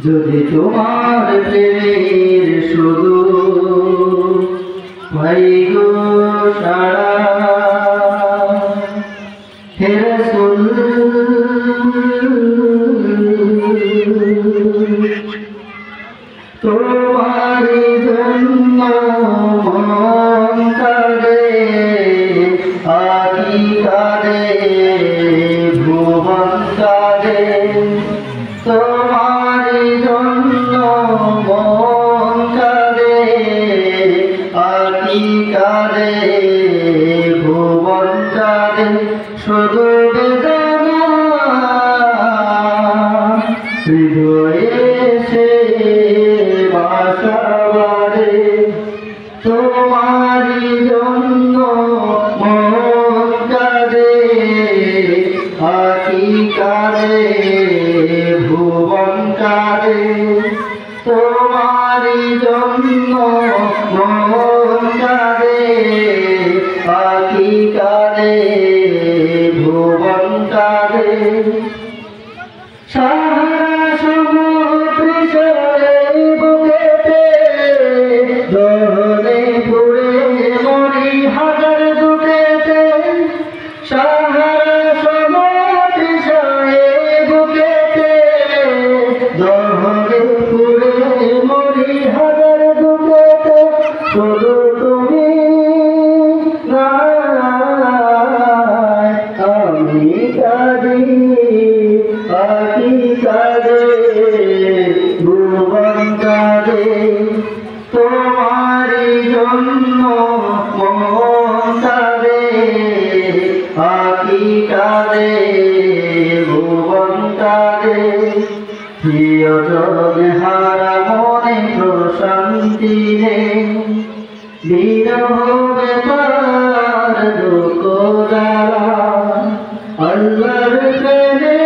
যদি তোমার প্রেমের শুধু ভাই গো সারা হে রাসূল তোমার জন্য মন কাঁদে আখি কাঁদে ভুবন কাঁদে তোমার জন্য মন কাঁদে আখি কাঁদে ভুবন কাঁদে শুধু বেদনা হৃদয়ে সে বাসা বাঁধে তোমার জন্য মন কাঁদে আখি কাঁদে ভুবন কাঁদে তোমার জন্য মন কাঁদে আখি কাঁদে ভুবন কাঁদে সারা সমুদ্র জলে বুকেতে দহনে পুড়ে মরি হাজার বুকেতে সারা সমুদ্র জলে বুকেতে দহনে পুড়ে মরি হাজার বুকেতে শুধু তুমি নাই আমি কাঁদি আখি কাঁদে ভুবন কাঁদে তোমার জন্য মন কাঁদে আখি কাঁদে ভুবন কাঁদে প্রিয়জন হারা মনে প্রশান্তি নেই বিরহ ব্যাপার দুঃখ দ্বারা আল্লাহর প্রেমে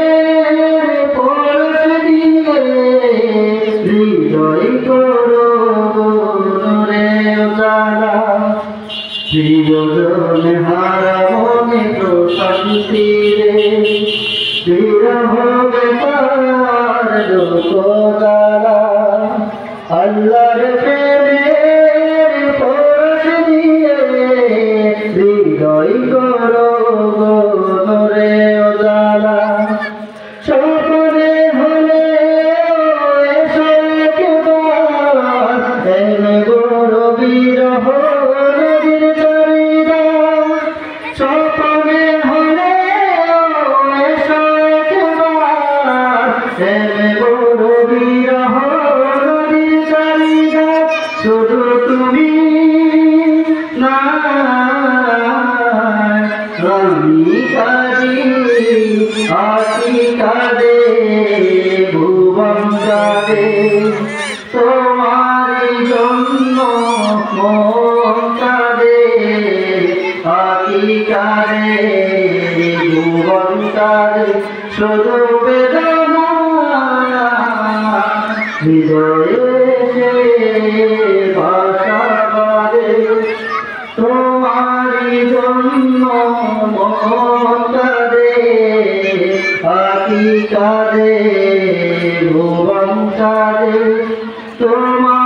পরশ দিয়ে হৃদয় করো নূরে উজালা প্রিয়জন হারা মনে প্রশান্তি রে বিরহ ব্যাপার দুঃখ দ্বারা আল্লাহর প্রেমে পরশ দিয়ে হৃদয় করো নূরে উজালা স্বপ্নে হলে এসো একবার এনে বড় বিরহ নদীর তরিদা স্বপ্নে হলে এসো একবার এনে বড় বিরহ নদীর তরিদা শুধু তুমি না আমি কাঁদি আখি কাঁদে ভুবন কাঁদে তোমার জন্য মন কাঁদে আখি কাঁদে ভুবন কাঁদে শুধু বেদনা হৃদয়ে সে বাসা বাঁধে তোমার জন্য মন কাঁদে আখি কাঁদে ভুবন কাঁদে তোমার